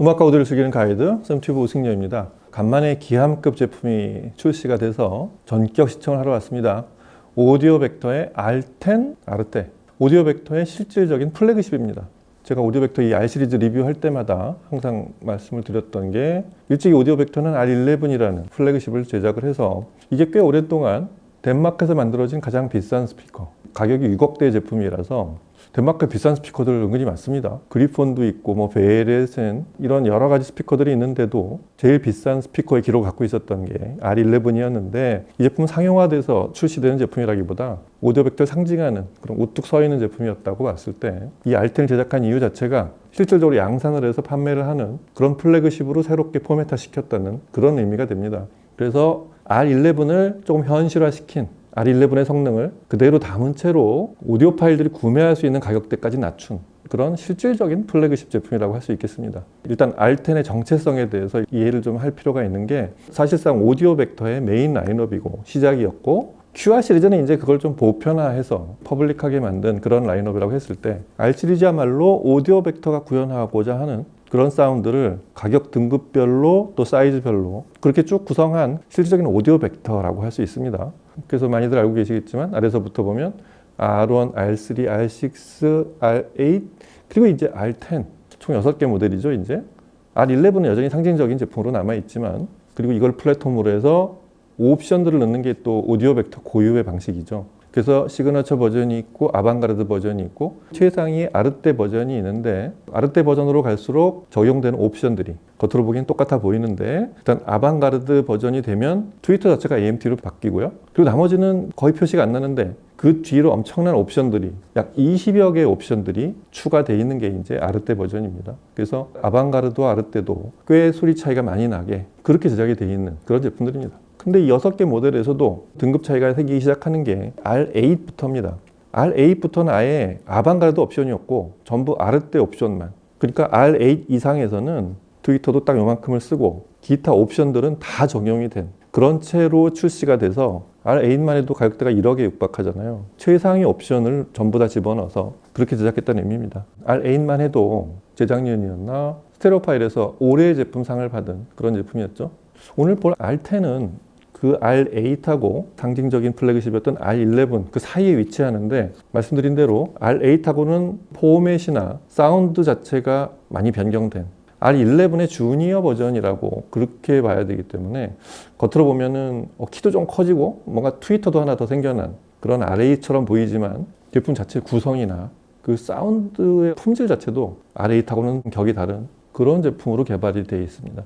음악과 오디오를 즐기는 가이드 쌤튜브 우승렬입니다. 간만에 기함급 제품이 출시가 돼서 전격 시청을 하러 왔습니다. 오디오 벡터의 R10 아르테, 오디오 벡터의 실질적인 플래그십입니다. 제가 오디오 벡터 이 R 시리즈 리뷰할 때마다 항상 말씀을 드렸던 게, 일찍이 오디오 벡터는 R11이라는 플래그십을 제작을 해서 이게 꽤 오랫동안 덴마크에서 만들어진 가장 비싼 스피커, 가격이 6억대 제품이라서 덴마크 비싼 스피커들 은근히 많습니다. 그리폰도 있고 뭐 베레센 이런 여러 가지 스피커들이 있는데도 제일 비싼 스피커의 기록을 갖고 있었던 게 R11이었는데, 이 제품은 상용화돼서 출시되는 제품이라기보다 오디오 벡터를 상징하는 그런 우뚝 서 있는 제품이었다고 봤을 때, 이 R10을 제작한 이유 자체가 실질적으로 양산을 해서 판매를 하는 그런 플래그십으로 새롭게 포맷화 시켰다는 그런 의미가 됩니다. 그래서 R11을 조금 현실화시킨, R11의 성능을 그대로 담은 채로 오디오 파일들이 구매할 수 있는 가격대까지 낮춘 그런 실질적인 플래그십 제품이라고 할 수 있겠습니다. 일단 R10의 정체성에 대해서 이해를 좀 할 필요가 있는 게, 사실상 오디오 벡터의 메인 라인업이고 시작이었고, QR 시리즈는 이제 그걸 좀 보편화해서 퍼블릭하게 만든 그런 라인업이라고 했을 때, R 시리즈야말로 오디오 벡터가 구현하고자 하는 그런 사운드를 가격 등급별로 또 사이즈별로 그렇게 쭉 구성한 실질적인 오디오 벡터라고 할 수 있습니다. 그래서 많이들 알고 계시겠지만 아래서부터 보면 R1, R3, R6, R8 그리고 이제 R10 총 6개 모델이죠. 이제 R11은 여전히 상징적인 제품으로 남아있지만, 그리고 이걸 플랫폼으로 해서 옵션들을 넣는 게 또 오디오 벡터 고유의 방식이죠. 그래서 시그너처 버전이 있고 아방가르드 버전이 있고 최상위의 아르테 버전이 있는데, 아르테 버전으로 갈수록 적용되는 옵션들이 겉으로 보기엔 똑같아 보이는데, 일단 아방가르드 버전이 되면 트위터 자체가 AMT로 바뀌고요. 그리고 나머지는 거의 표시가 안 나는데, 그 뒤로 엄청난 옵션들이 약 20여 개의 옵션들이 추가되어 있는 게 이제 아르테 버전입니다. 그래서 아방가르드와 아르테도 꽤 소리 차이가 많이 나게 그렇게 제작이 되어 있는 그런 제품들입니다. 근데 이 6개 모델에서도 등급 차이가 생기기 시작하는 게 R8부터입니다. R8부터는 아예 아방가르드 옵션이 없고 전부 아르테 옵션만. 그러니까 R8 이상에서는 트위터도 딱 요만큼을 쓰고 기타 옵션들은 다 적용이 된 그런 채로 출시가 돼서, R8만 해도 가격대가 1억에 육박하잖아요. 최상위 옵션을 전부 다 집어넣어서 그렇게 제작했다는 의미입니다. R8만 해도 재작년이었나 스테레오 파일에서 올해의 제품상을 받은 그런 제품이었죠. 오늘 볼 R10은 그 R8하고 상징적인 플래그십이었던 R11 그 사이에 위치하는데, 말씀드린 대로 R8하고는 포맷이나 사운드 자체가 많이 변경된 R11의 주니어 버전이라고 그렇게 봐야 되기 때문에, 겉으로 보면은 키도 좀 커지고 뭔가 트위터도 하나 더 생겨난 그런 R8처럼 보이지만, 제품 자체 구성이나 그 사운드의 품질 자체도 R8하고는 격이 다른 그런 제품으로 개발이 되어 있습니다.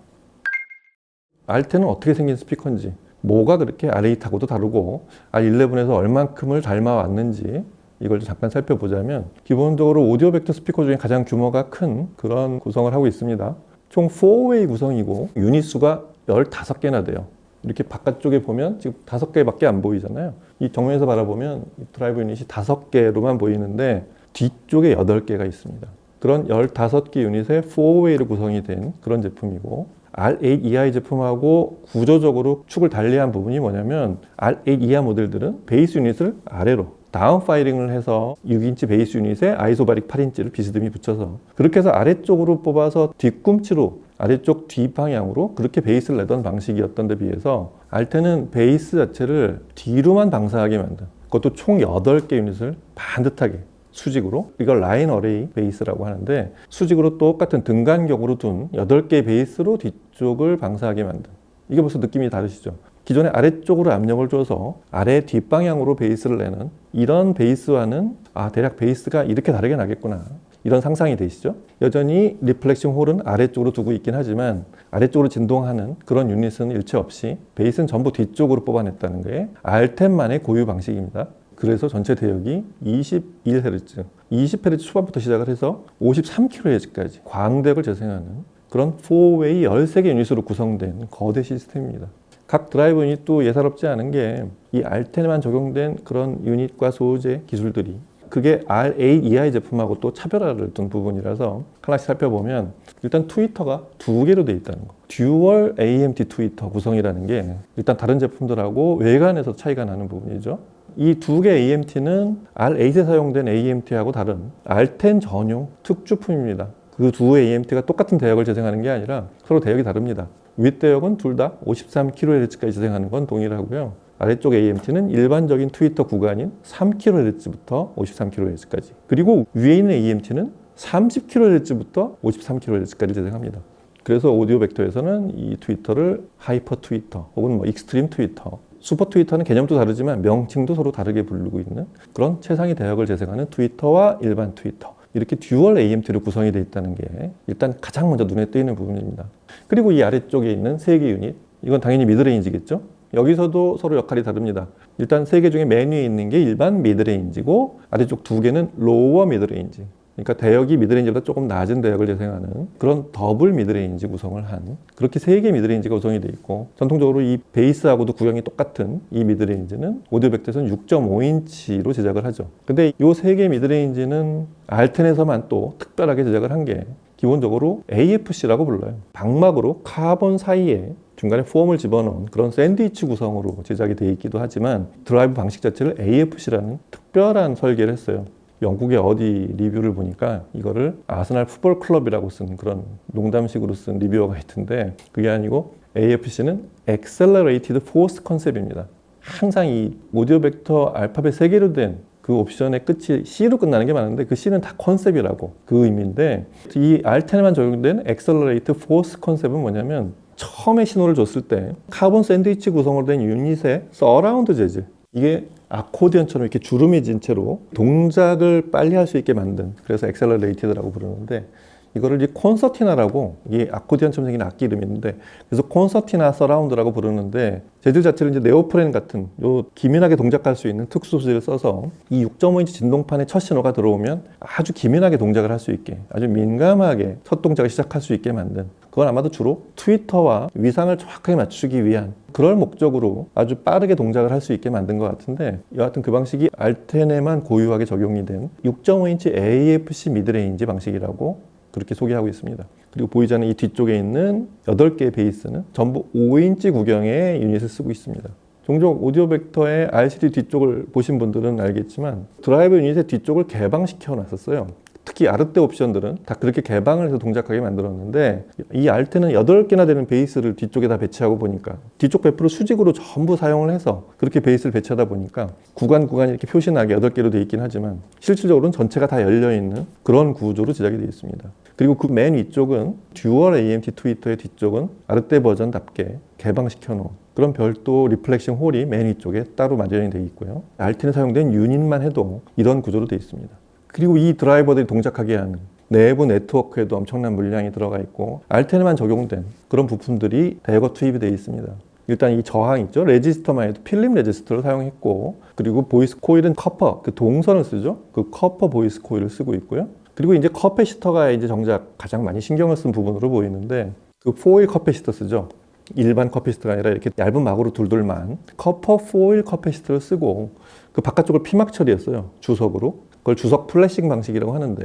R10은 어떻게 생긴 스피커인지, 뭐가 그렇게 R8하고도 다르고 R11에서 얼만큼을 닮아왔는지 이걸 잠깐 살펴보자면, 기본적으로 오디오 벡터 스피커 중에 가장 규모가 큰 그런 구성을 하고 있습니다. 총 4웨이 구성이고 유닛 수가 15개나 돼요. 이렇게 바깥쪽에 보면 지금 5개밖에 안 보이잖아요. 이 정면에서 바라보면 드라이브 유닛이 5개로만 보이는데 뒤쪽에 8개가 있습니다. 그런 15개 유닛의 4웨이로 구성이 된 그런 제품이고, R8 이하의 제품하고 구조적으로 축을 달리한 부분이 뭐냐면, R8 이하 모델들은 베이스 유닛을 아래로 다운 파이링을 해서 6인치 베이스 유닛에 아이소바릭 8인치를 비스듬히 붙여서 그렇게 해서 아래쪽으로 뽑아서 뒤꿈치로 아래쪽 뒷방향으로 그렇게 베이스를 내던 방식이었던 데 비해서, R10은 베이스 자체를 뒤로만 방사하게 만든, 그것도 총 8개 유닛을 반듯하게 수직으로, 이걸 라인 어레이 베이스라고 하는데, 수직으로 똑같은 등간격으로 둔 8개의 베이스로 뒤쪽을 방사하게 만든, 이게 벌써 느낌이 다르시죠? 기존에 아래쪽으로 압력을 줘서 아래 뒷방향으로 베이스를 내는 이런 베이스와는 대략 베이스가 이렇게 다르게 나겠구나, 이런 상상이 되시죠? 여전히 리플렉션 홀은 아래쪽으로 두고 있긴 하지만 아래쪽으로 진동하는 그런 유닛은 일체 없이 베이스는 전부 뒤쪽으로 뽑아냈다는 게 R10만의 고유 방식입니다. 그래서 전체 대역이 21Hz, 20Hz 초반부터 시작을 해서 53kHz까지 광대역을 재생하는 그런 4웨이 13개 유닛으로 구성된 거대 시스템입니다. 각 드라이브 유닛도 예사롭지 않은 게, 이 R10에만 적용된 그런 유닛과 소재 기술들이 그게 R8 이하의 제품하고 또 차별화를 둔 부분이라서 하나씩 살펴보면, 일단 트위터가 2개로 되어 있다는 거. 듀얼 AMT 트위터 구성이라는 게 일단 다른 제품들하고 외관에서 차이가 나는 부분이죠. 이 2개 AMT는 R8에 사용된 AMT하고 다른 R10 전용 특주품입니다. 그 두 AMT가 똑같은 대역을 재생하는 게 아니라 서로 대역이 다릅니다. 윗대역은 둘 다 53kHz까지 재생하는 건 동일하고요. 아래쪽 AMT는 일반적인 트위터 구간인 3kHz부터 53kHz까지. 그리고 위에 있는 AMT는 30kHz부터 53kHz까지 재생합니다. 그래서 오디오 벡터에서는 이 트위터를 하이퍼 트위터 혹은 뭐 익스트림 트위터, 슈퍼 트위터는 개념도 다르지만 명칭도 서로 다르게 부르고 있는 그런 최상위 대역을 재생하는 트위터와 일반 트위터, 이렇게 듀얼 AMT로 구성이 되어 있다는 게 일단 가장 먼저 눈에 띄는 부분입니다. 그리고 이 아래쪽에 있는 3개 유닛, 이건 당연히 미드레인지겠죠. 여기서도 서로 역할이 다릅니다. 일단 3개 중에 맨 위에 있는 게 일반 미드레인지고 아래쪽 2개는 로어 미드레인지, 그러니까 대역이 미드레인지보다 조금 낮은 대역을 재생하는 그런 더블 미드레인지 구성을 한, 그렇게 3개 미드레인지가 구성이 되어 있고, 전통적으로 이 베이스하고도 구형이 똑같은 이 미드레인지는 오디오 벡터에서는 6.5인치로 제작을 하죠. 근데 이 3개 미드레인지는 알텐에서만 또 특별하게 제작을 한 게 기본적으로 AFC라고 불러요. 방막으로 카본 사이에 중간에 폼을 집어넣은 그런 샌드위치 구성으로 제작이 되어 있기도 하지만 드라이브 방식 자체를 AFC라는 특별한 설계를 했어요. 영국의 어디 리뷰를 보니까 이거를 아스날 풋볼 클럽이라고 쓴 그런 농담식으로 쓴 리뷰어가 있던데, 그게 아니고 AFC는 Accelerated Force Concept입니다. 항상 이 오디오 벡터 알파벳 3개로 된 그 옵션의 끝이 C로 끝나는 게 많은데 그 C는 다 컨셉이라고 그 의미인데, 이 알텐에만 적용된 Accelerated Force Concept은 뭐냐면 처음에 신호를 줬을 때 카본 샌드위치 구성으로 된 유닛의 서라운드 재질, 이게 아코디언처럼 이렇게 주름이 진 채로 동작을 빨리 할 수 있게 만든, 그래서 엑셀러레이티드라고 부르는데, 이거를 이 콘서티나라고, 이게 아코디언처럼 생긴 악기 이름이 있는데, 그래서 콘서티나 서라운드라고 부르는데, 재질 자체를 이제 네오프렌 같은 요 기민하게 동작할 수 있는 특수 소재를 써서 이 6.5인치 진동판에 첫 신호가 들어오면 아주 기민하게 동작을 할 수 있게, 아주 민감하게 첫 동작을 시작할 수 있게 만든, 그건 아마도 주로 트위터와 위상을 정확하게 맞추기 위한 그럴 목적으로 아주 빠르게 동작을 할 수 있게 만든 것 같은데, 여하튼 그 방식이 알텐에만 고유하게 적용이 된 6.5인치 AFC 미드레인지 방식이라고 그렇게 소개하고 있습니다. 그리고 보이지 않는 이 뒤쪽에 있는 8개의 베이스는 전부 5인치 구경의 유닛을 쓰고 있습니다. 종종 오디오 벡터의 RCD 뒤쪽을 보신 분들은 알겠지만 드라이브 유닛의 뒤쪽을 개방시켜 놨었어요. 특히 아르떼 옵션들은 다 그렇게 개방을 해서 동작하게 만들었는데, 이 알텐은 8개나 되는 베이스를 뒤쪽에 다 배치하고 보니까, 뒤쪽 배프를 수직으로 전부 사용을 해서 그렇게 베이스를 배치하다 보니까 구간 이렇게 표시나게 8개로 되어 있긴 하지만 실질적으로는 전체가 다 열려있는 그런 구조로 제작이 되어 있습니다. 그리고 그 맨 위쪽은 듀얼 AMT 트위터의 뒤쪽은 아르떼 버전답게 개방시켜 놓은 그런 별도 리플렉션 홀이 맨 위쪽에 따로 마련이 되어 있고요. 알텐에 사용된 유닛만 해도 이런 구조로 되어 있습니다. 그리고 이 드라이버들이 동작하게 하는 내부 네트워크에도 엄청난 물량이 들어가 있고, 알텐에만 적용된 그런 부품들이 대거 투입이 되어 있습니다. 일단 이 저항 있죠. 레지스터만 해도 필름 레지스터를 사용했고, 그리고 보이스 코일은 커퍼, 그 동선을 쓰죠. 그 커퍼 보이스 코일을 쓰고 있고요. 그리고 이제 커패시터가 이제 정작 가장 많이 신경을 쓴 부분으로 보이는데, 그 포일 커패시터 쓰죠. 일반 커패시터가 아니라 이렇게 얇은 막으로 둘둘만 커퍼 포일 커패시터를 쓰고, 그 바깥쪽을 피막 처리했어요. 주석으로. 그걸 주석 플래싱 방식이라고 하는데,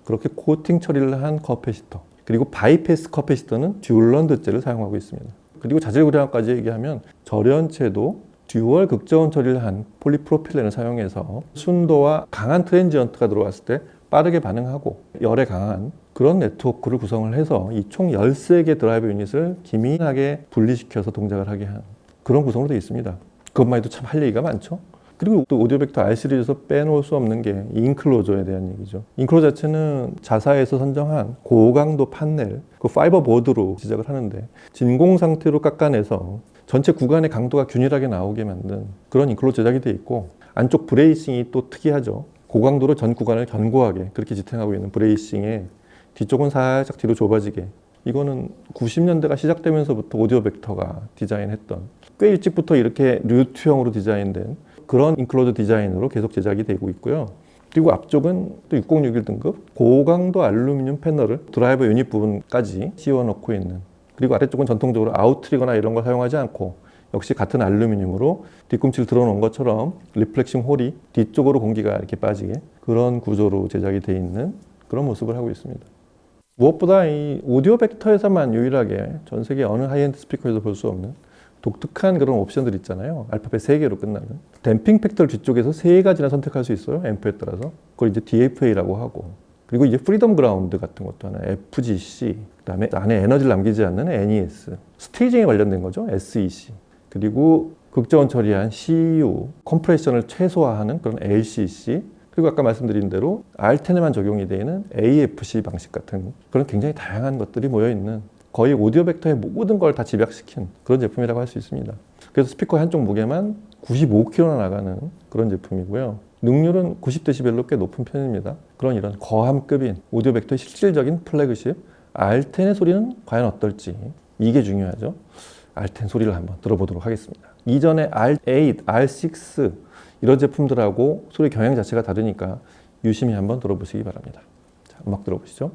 그렇게 코팅 처리를 한 커패시터, 그리고 바이패스 커패시터는 듀얼런드제를 사용하고 있습니다. 그리고 자질구레함까지 얘기하면 절연체도 듀얼 극저온 처리를 한 폴리프로필렌을 사용해서 순도와 강한 트랜지언트가 들어왔을 때 빠르게 반응하고 열에 강한 그런 네트워크를 구성을 해서 이 총 13개 드라이브 유닛을 기민하게 분리시켜서 동작을 하게 한 그런 구성으로 되어 있습니다. 그것만 해도 참 할 얘기가 많죠. 그리고 또 오디오 벡터 R 시리즈에서 빼놓을 수 없는 게 인클로저에 대한 얘기죠. 인클로저 자체는 자사에서 선정한 고강도 판넬, 그 파이버 보드로 제작을 하는데, 진공 상태로 깎아내서 전체 구간의 강도가 균일하게 나오게 만든 그런 인클로저 제작이 되어 있고, 안쪽 브레이싱이 또 특이하죠. 고강도로 전 구간을 견고하게 그렇게 지탱하고 있는 브레이싱에 뒤쪽은 살짝 뒤로 좁아지게, 이거는 90년대가 시작되면서부터 오디오 벡터가 디자인했던, 꽤 일찍부터 이렇게 류트형으로 디자인된 그런 인클로저 디자인으로 계속 제작이 되고 있고요. 그리고 앞쪽은 또 6061 등급 고강도 알루미늄 패널을 드라이버 유닛 부분까지 씌워놓고 있는, 그리고 아래쪽은 전통적으로 아웃트리거나 이런 걸 사용하지 않고 역시 같은 알루미늄으로 뒤꿈치를 들어놓은 것처럼 리플렉싱 홀이 뒤쪽으로 공기가 이렇게 빠지게 그런 구조로 제작이 되어 있는 그런 모습을 하고 있습니다. 무엇보다 이 오디오 벡터에서만 유일하게 전 세계 어느 하이엔드 스피커에도 볼 수 없는 독특한 그런 옵션들 있잖아요. 알파벳 3개로 끝나는. 댐핑 팩터를 뒤쪽에서 3가지나 선택할 수 있어요. 앰프에 따라서. 그걸 이제 DFA라고 하고. 그리고 이제 프리덤 그라운드 같은 것도 하나, FGC, 그다음에 안에 에너지를 남기지 않는 NES, 스테이징에 관련된 거죠, SEC, 그리고 극저온 처리한 CU, 컴프레션을 최소화하는 그런 LCC, 그리고 아까 말씀드린 대로 R10에만 적용이 되어 있는 AFC 방식 같은 그런 굉장히 다양한 것들이 모여 있는 거의 오디오 벡터의 모든 걸 다 집약시킨 그런 제품이라고 할 수 있습니다. 그래서 스피커의 한쪽 무게만 95kg나 나가는 그런 제품이고요. 능률은 90dB로 꽤 높은 편입니다. 그런 이런 거함급인 오디오 벡터의 실질적인 플래그십 R10의 소리는 과연 어떨지, 이게 중요하죠. R10 소리를 한번 들어보도록 하겠습니다. 이전에 R8, R6 이런 제품들하고 소리 경향 자체가 다르니까 유심히 한번 들어보시기 바랍니다. 자, 음악 들어보시죠.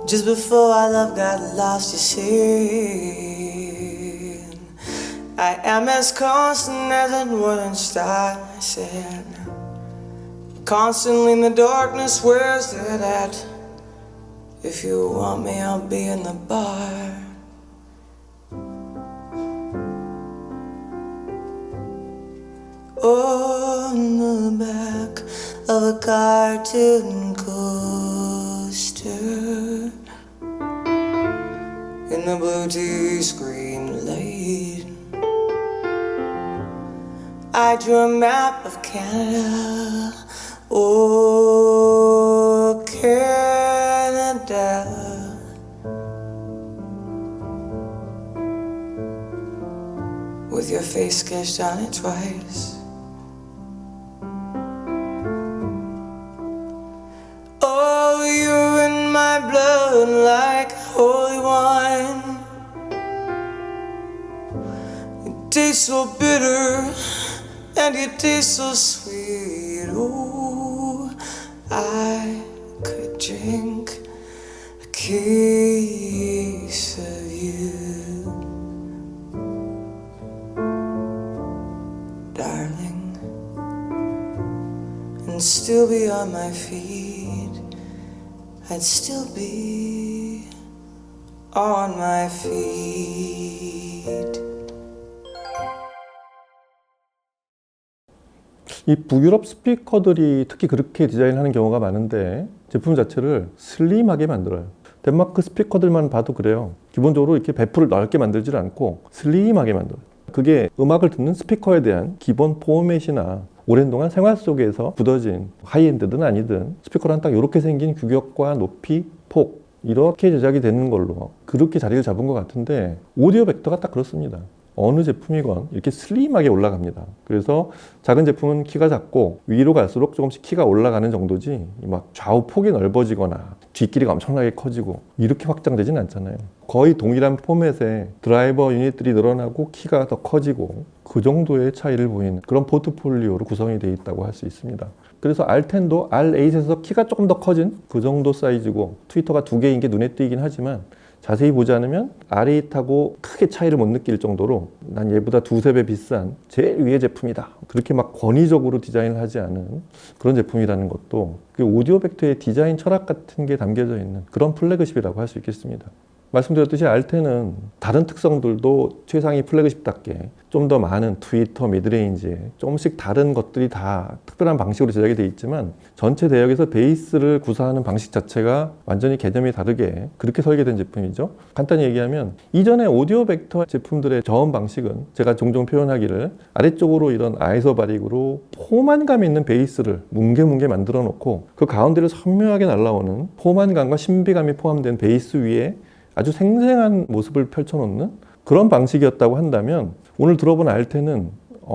Just before our love got lost, you see, I am as constant as a northern star, I said. Constantly in the darkness, where's that at? If you want me, I'll be in the bar. On the back of a cartoon coaster, in the blue tea screen light, I drew a map of Canada. Oh, Canada. With your face sketched on it twice. Oh, you're in my blood like holy wine. You taste so bitter and you taste so sweet. Oh, I could drink a case of you, darling, and still be on my feet. I'd still be on my feet. 이 북유럽 스피커들이 특히 그렇게 디자인하는 경우가 많은데 제품 자체를 슬림하게 만들어요. 덴마크 스피커들만 봐도 그래요. 기본적으로 이렇게 배프를 넓게 만들지 않고 슬림하게 만들어요. 그게 음악을 듣는 스피커에 대한 기본 포맷이나 오랜 동안 생활 속에서 굳어진 하이엔드든 아니든 스피커랑 딱 이렇게 생긴 규격과 높이, 폭 이렇게 제작이 되는 걸로 그렇게 자리를 잡은 것 같은데 오디오 벡터가 딱 그렇습니다. 어느 제품이건 이렇게 슬림하게 올라갑니다. 그래서 작은 제품은 키가 작고 위로 갈수록 조금씩 키가 올라가는 정도지 막 좌우 폭이 넓어지거나 뒷길이가 엄청나게 커지고 이렇게 확장되진 않잖아요. 거의 동일한 포맷에 드라이버 유닛들이 늘어나고 키가 더 커지고 그 정도의 차이를 보이는 그런 포트폴리오로 구성이 되어 있다고 할 수 있습니다. 그래서 R10도 R8에서 키가 조금 더 커진 그 정도 사이즈고 트위터가 두 개인 게 눈에 띄긴 하지만 자세히 보지 않으면 R8하고 크게 차이를 못 느낄 정도로 난 얘보다 두세 배 비싼 제일 위의 제품이다. 그렇게 막 권위적으로 디자인을 하지 않은 그런 제품이라는 것도 그 오디오 벡터의 디자인 철학 같은 게 담겨져 있는 그런 플래그십이라고 할 수 있겠습니다. 말씀드렸듯이 R10은 다른 특성들도 최상위 플래그십답게 좀 더 많은 트위터, 미드레인지에 조금씩 다른 것들이 다 특별한 방식으로 제작이 되어 있지만 전체 대역에서 베이스를 구사하는 방식 자체가 완전히 개념이 다르게 그렇게 설계된 제품이죠. 간단히 얘기하면 이전에 오디오 벡터 제품들의 저음 방식은 제가 종종 표현하기를 아래쪽으로 이런 아이소바릭으로 포만감 있는 베이스를 뭉게뭉게 만들어 놓고 그 가운데를 선명하게 날라오는 포만감과 신비감이 포함된 베이스 위에 아주 생생한 모습을 펼쳐놓는 그런 방식이었다고 한다면 오늘 들어본 R10은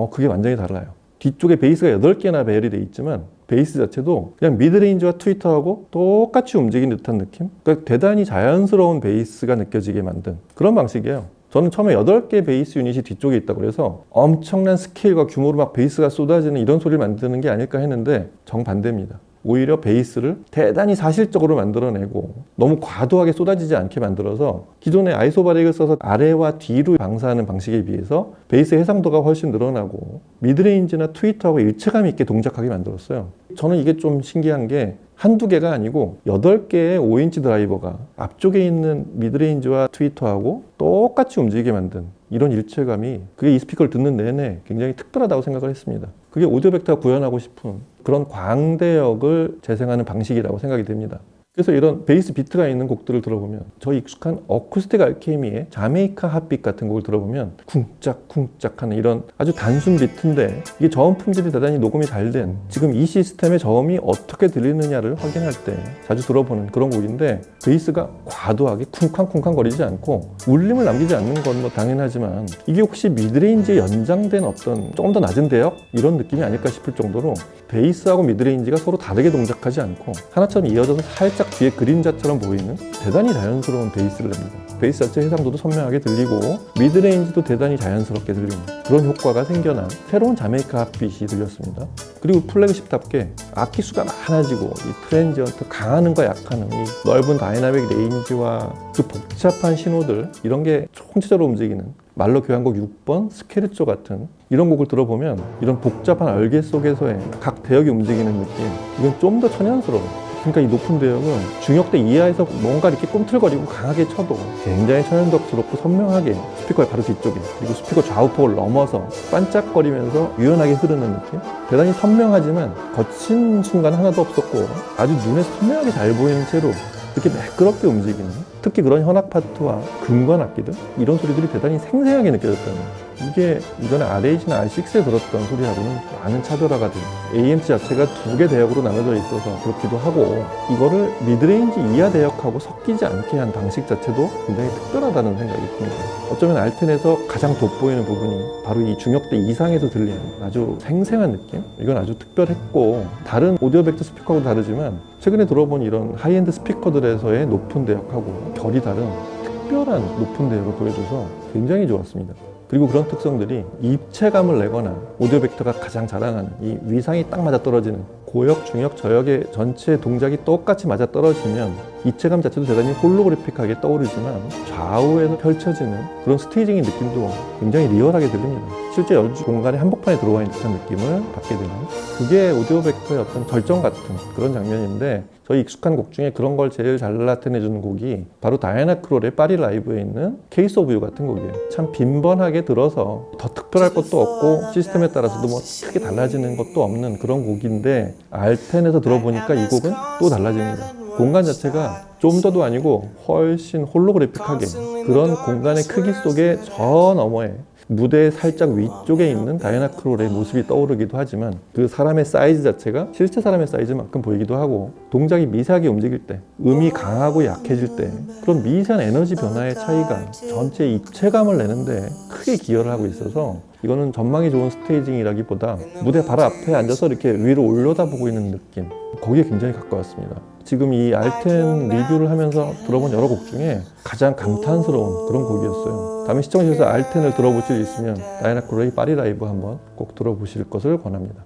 그게 완전히 달라요. 뒤쪽에 베이스가 8개나 배열이 돼 있지만 베이스 자체도 그냥 미드레인지와 트위터하고 똑같이 움직이는 듯한 느낌? 그러니까 대단히 자연스러운 베이스가 느껴지게 만든 그런 방식이에요. 저는 처음에 8개 베이스 유닛이 뒤쪽에 있다고 그래서 엄청난 스케일과 규모로 막 베이스가 쏟아지는 이런 소리를 만드는 게 아닐까 했는데 정반대입니다. 오히려 베이스를 대단히 사실적으로 만들어내고 너무 과도하게 쏟아지지 않게 만들어서 기존의 아이소바릭을 써서 아래와 뒤로 방사하는 방식에 비해서 베이스 해상도가 훨씬 늘어나고 미드레인지나 트위터하고 일체감 있게 동작하게 만들었어요. 저는 이게 좀 신기한 게 한두 개가 아니고 8개의 5인치 드라이버가 앞쪽에 있는 미드레인지와 트위터하고 똑같이 움직이게 만든 이런 일체감이 그게 이 스피커를 듣는 내내 굉장히 특별하다고 생각을 했습니다. 그게 오디오 벡터가 구현하고 싶은 그런 광대역을 재생하는 방식이라고 생각이 됩니다. 그래서 이런 베이스 비트가 있는 곡들을 들어보면 저희 익숙한 어쿠스틱 알케미의 자메이카 핫빛 같은 곡을 들어보면 쿵짝쿵짝 하는 이런 아주 단순 비트인데 이게 저음 품질이 대단히 녹음이 잘 된 지금 이 시스템의 저음이 어떻게 들리느냐를 확인할 때 자주 들어보는 그런 곡인데 베이스가 과도하게 쿵쾅쿵쾅 거리지 않고 울림을 남기지 않는 건 뭐 당연하지만 이게 혹시 미드레인지에 연장된 어떤 조금 더 낮은 대역? 이런 느낌이 아닐까 싶을 정도로 베이스하고 미드레인지가 서로 다르게 동작하지 않고 하나처럼 이어져서 살짝 뒤에 그림자처럼 보이는 대단히 자연스러운 베이스를 냅니다. 베이스 자체 해상도도 선명하게 들리고 미드레인지도 대단히 자연스럽게 들리는 그런 효과가 생겨난 새로운 자메이카 핫빛이 들렸습니다. 그리고 플래그십답게 악기 수가 많아지고 이 트랜지언트 강하는과 약하는 이 넓은 다이나믹 레인지와 그 복잡한 신호들 이런 게 총체적으로 움직이는 말로 교향곡 6번 스케르초 같은 이런 곡을 들어보면 이런 복잡한 얼개 속에서의 각 대역이 움직이는 느낌 이건 좀 더 천연스러워요. 그러니까 이 높은 대역은 중역대 이하에서 뭔가 이렇게 꿈틀거리고 강하게 쳐도 굉장히 천연덕스럽고 선명하게 스피커의 바로 뒤쪽에 그리고 스피커 좌우폭을 넘어서 반짝거리면서 유연하게 흐르는 느낌 대단히 선명하지만 거친 순간 하나도 없었고 아주 눈에 선명하게 잘 보이는 채로 이렇게 매끄럽게 움직이는 특히 그런 현악 파트와 금관 악기들 이런 소리들이 대단히 생생하게 느껴졌다는 거예요. 이게 이전에 R8나 R6에 들었던 소리하고는 많은 차별화가 돼요. AMC 자체가 두 개 대역으로 나눠져 있어서 그렇기도 하고 이거를 미드레인지 이하 대역하고 섞이지 않게 한 방식 자체도 굉장히 특별하다는 생각이 듭니다. 어쩌면 알텐에서 가장 돋보이는 부분이 바로 이 중역대 이상에서 들리는 아주 생생한 느낌? 이건 아주 특별했고 다른 오디오 벡터 스피커하고 다르지만 최근에 들어본 이런 하이엔드 스피커들에서의 높은 대역하고 결이 다른 특별한 높은 대역을 보여줘서 굉장히 좋았습니다. 그리고 그런 특성들이 입체감을 내거나 오디오 벡터가 가장 자랑하는 이 위상이 딱 맞아떨어지는 고역, 중역, 저역의 전체 동작이 똑같이 맞아떨어지면 입체감 자체도 대단히 홀로그래픽하게 떠오르지만 좌우에서 펼쳐지는 그런 스테이징의 느낌도 굉장히 리얼하게 들립니다. 실제 연주 공간의 한복판에 들어와 있는 듯한 느낌을 받게 되는 그게 오디오 벡터의 어떤 절정 같은 그런 장면인데 저희 익숙한 곡 중에 그런 걸 제일 잘 나타내주는 곡이 바로 다이애나 크롤의 파리 라이브에 있는 케이스 오브 유 같은 곡이에요. 참 빈번하게 들어서 더 특별할 것도 없고 시스템에 따라서도 뭐 크게 달라지는 것도 없는 그런 곡인데 알텐에서 들어보니까 이 곡은 또 달라집니다. 공간 자체가 좀 더도 아니고 훨씬 홀로그래픽하게 그런 공간의 크기 속에 저 너머에 무대 살짝 위쪽에 있는 다이애나 크롤의 모습이 떠오르기도 하지만 그 사람의 사이즈 자체가 실제 사람의 사이즈만큼 보이기도 하고 동작이 미세하게 움직일 때 음이 강하고 약해질 때 그런 미세한 에너지 변화의 차이가 전체 입체감을 내는데 크게 기여를 하고 있어서 이거는 전망이 좋은 스테이징이라기보다 무대 바로 앞에 앉아서 이렇게 위로 올려다보고 있는 느낌 거기에 굉장히 가까웠습니다. 지금 이 알텐 리뷰를 하면서 들어본 여러 곡 중에 가장 감탄스러운 그런 곡이었어요. 다음에 시청하셔서 알텐을 들어보실 일 있으면 다이애나 크롤의 파리 라이브 한번 꼭 들어보실 것을 권합니다.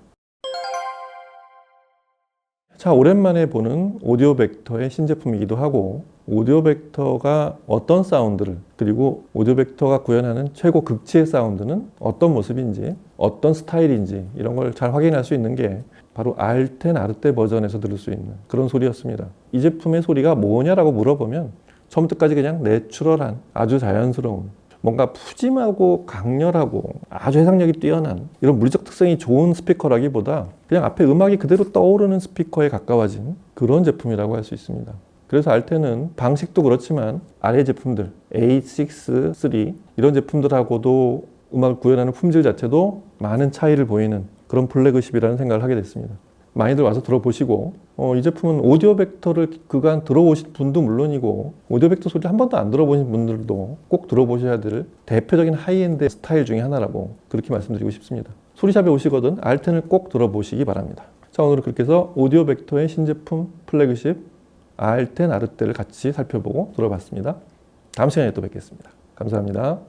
자, 오랜만에 보는 오디오 벡터의 신제품이기도 하고 오디오 벡터가 어떤 사운드를 그리고 오디오 벡터가 구현하는 최고 극치의 사운드는 어떤 모습인지 어떤 스타일인지 이런 걸 잘 확인할 수 있는 게 바로 알텐 아르테 버전에서 들을 수 있는 그런 소리였습니다. 이 제품의 소리가 뭐냐라고 물어보면 처음부터까지 그냥 내추럴한 아주 자연스러운 뭔가 푸짐하고 강렬하고 아주 해상력이 뛰어난 이런 물리적 특성이 좋은 스피커라기보다 그냥 앞에 음악이 그대로 떠오르는 스피커에 가까워진 그런 제품이라고 할 수 있습니다. 그래서 알텐은 방식도 그렇지만 아래 제품들 A6, 3 이런 제품들하고도 음악을 구현하는 품질 자체도 많은 차이를 보이는 그런 플래그십이라는 생각을 하게 됐습니다. 많이들 와서 들어보시고 이 제품은 오디오 벡터를 그간 들어보신 분도 물론이고 오디오 벡터 소리를 한 번도 안 들어보신 분들도 꼭 들어보셔야 될 대표적인 하이엔드 스타일 중에 하나라고 그렇게 말씀드리고 싶습니다. 소리샵에 오시거든 알텐을 꼭 들어보시기 바랍니다. 자, 오늘은 그렇게 해서 오디오 벡터의 신제품 플래그십 알텐 아르테를 같이 살펴보고 들어봤습니다. 다음 시간에 또 뵙겠습니다. 감사합니다.